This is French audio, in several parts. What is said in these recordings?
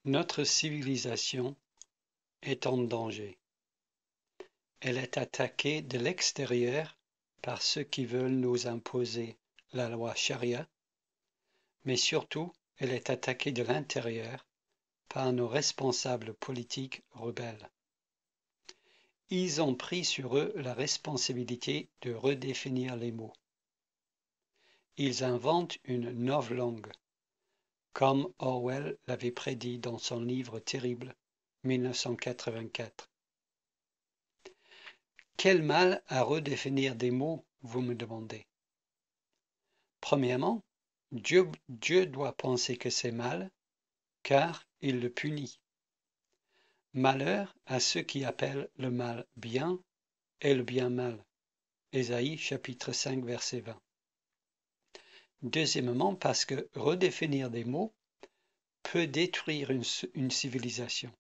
Notre civilisation est en danger. Elle est attaquée de l'extérieur par ceux qui veulent nous imposer la loi charia, mais surtout elle est attaquée de l'intérieur par nos responsables politiques rebelles. Ils ont pris sur eux la responsabilité de redéfinir les mots. Ils inventent une novlangue, comme Orwell l'avait prédit dans son livre terrible 1984. Quel mal à redéfinir des mots, vous me demandez? Premièrement, Dieu doit penser que c'est mal, car il le punit. Malheur à ceux qui appellent le mal bien et le bien mal. Ésaïe chapitre 5 verset 20. Deuxièmement, parce que redéfinir des mots peut détruire une civilisation.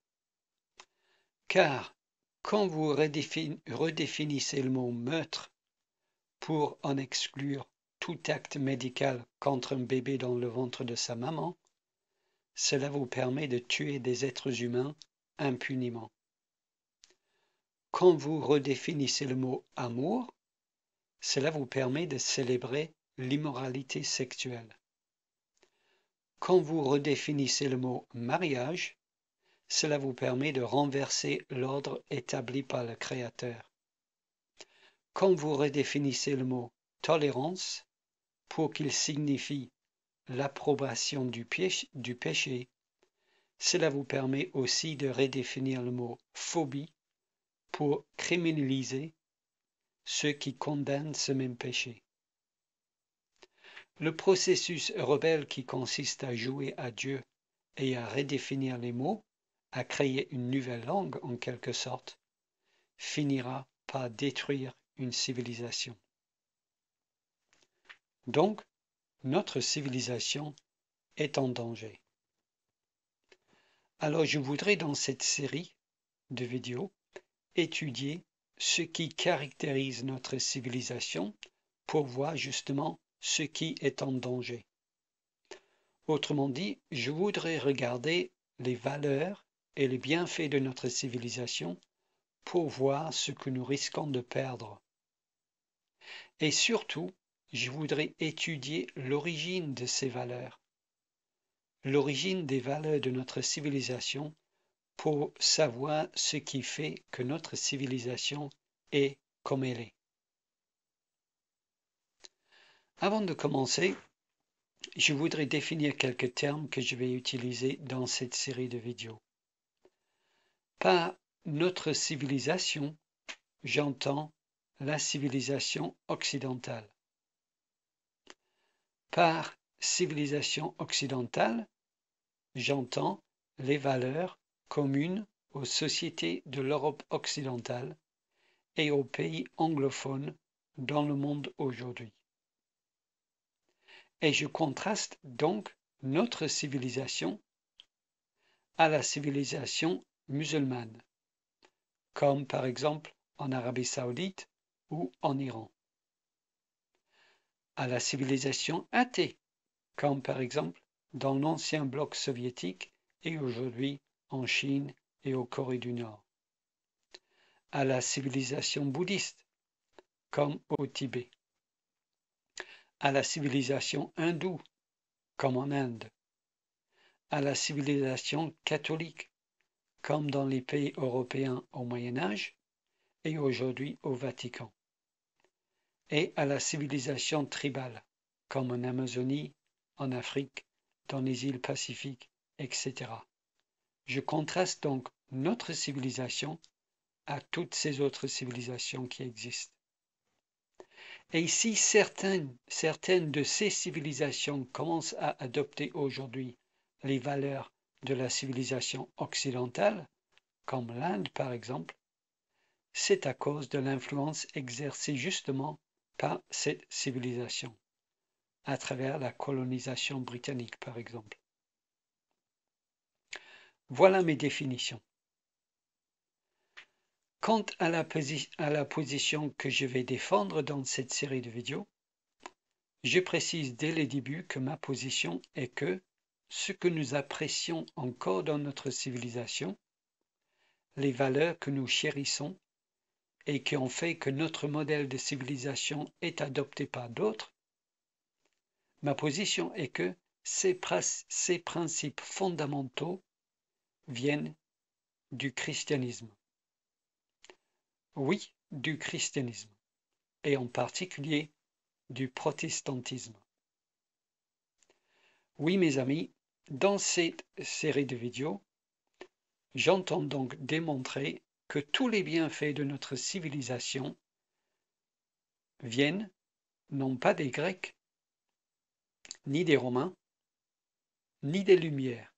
Car quand vous redéfinissez le mot meurtre pour en exclure tout acte médical contre un bébé dans le ventre de sa maman, cela vous permet de tuer des êtres humains impunément. Quand vous redéfinissez le mot amour, cela vous permet de célébrer l'immoralité sexuelle. Quand vous redéfinissez le mot mariage, cela vous permet de renverser l'ordre établi par le Créateur. Quand vous redéfinissez le mot tolérance pour qu'il signifie l'approbation du péché, cela vous permet aussi de redéfinir le mot phobie pour criminaliser ceux qui condamnent ce même péché. Le processus rebelle qui consiste à jouer à Dieu et à redéfinir les mots, à créer une nouvelle langue en quelque sorte, finira par détruire une civilisation. Donc, notre civilisation est en danger. Alors je voudrais dans cette série de vidéos étudier ce qui caractérise notre civilisation pour voir justement ce qui est en danger. Autrement dit, je voudrais regarder les valeurs et les bienfaits de notre civilisation pour voir ce que nous risquons de perdre. Et surtout, je voudrais étudier l'origine de ces valeurs, l'origine des valeurs de notre civilisation pour savoir ce qui fait que notre civilisation est comme elle est. Avant de commencer, je voudrais définir quelques termes que je vais utiliser dans cette série de vidéos. Par notre civilisation, j'entends la civilisation occidentale. Par civilisation occidentale, j'entends les valeurs communes aux sociétés de l'Europe occidentale et aux pays anglophones dans le monde aujourd'hui. Et je contraste donc notre civilisation à la civilisation musulmane, comme par exemple en Arabie Saoudite ou en Iran, à la civilisation athée, comme par exemple dans l'ancien bloc soviétique et aujourd'hui en Chine et au Corée du Nord, à la civilisation bouddhiste, comme au Tibet, à la civilisation hindoue, comme en Inde, à la civilisation catholique, comme dans les pays européens au Moyen Âge et aujourd'hui au Vatican, et à la civilisation tribale, comme en Amazonie, en Afrique, dans les îles Pacifiques, etc. Je contraste donc notre civilisation à toutes ces autres civilisations qui existent. Et si certaines de ces civilisations commencent à adopter aujourd'hui les valeurs de la civilisation occidentale, comme l'Inde par exemple, c'est à cause de l'influence exercée justement par cette civilisation, à travers la colonisation britannique par exemple. Voilà mes définitions. Quant à la position que je vais défendre dans cette série de vidéos, je précise dès le début que ma position est que ce que nous apprécions encore dans notre civilisation, les valeurs que nous chérissons et qui ont fait que notre modèle de civilisation est adopté par d'autres, ma position est que ces principes fondamentaux viennent du christianisme. Oui, du christianisme, et en particulier du protestantisme. Oui, mes amis, dans cette série de vidéos, j'entends donc démontrer que tous les bienfaits de notre civilisation viennent non pas des Grecs, ni des Romains, ni des Lumières,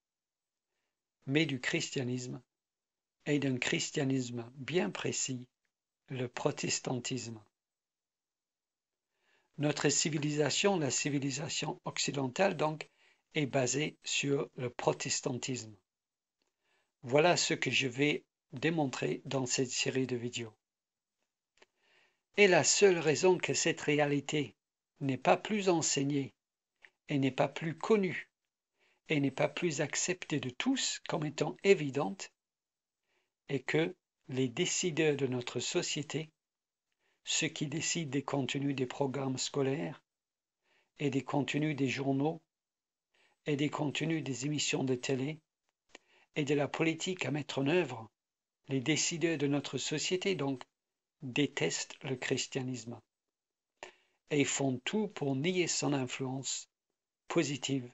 mais du christianisme, et d'un christianisme bien précis, le protestantisme. Notre civilisation, la civilisation occidentale donc, est basée sur le protestantisme. Voilà ce que je vais démontrer dans cette série de vidéos. Et la seule raison que cette réalité n'est pas plus enseignée et n'est pas plus connue et n'est pas plus acceptée de tous comme étant évidente est que les décideurs de notre société, ceux qui décident des contenus des programmes scolaires et des contenus des journaux et des contenus des émissions de télé et de la politique à mettre en œuvre, les décideurs de notre société donc détestent le christianisme et font tout pour nier son influence positive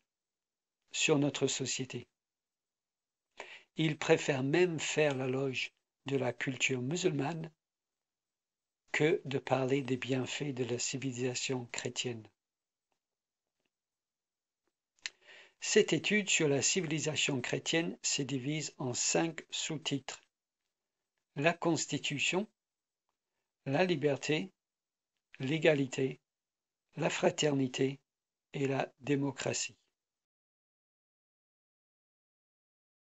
sur notre société. Ils préfèrent même faire l'éloge de la culture musulmane que de parler des bienfaits de la civilisation chrétienne. Cette étude sur la civilisation chrétienne se divise en 5 sous-titres: la Constitution, la liberté, l'égalité, la fraternité et la démocratie.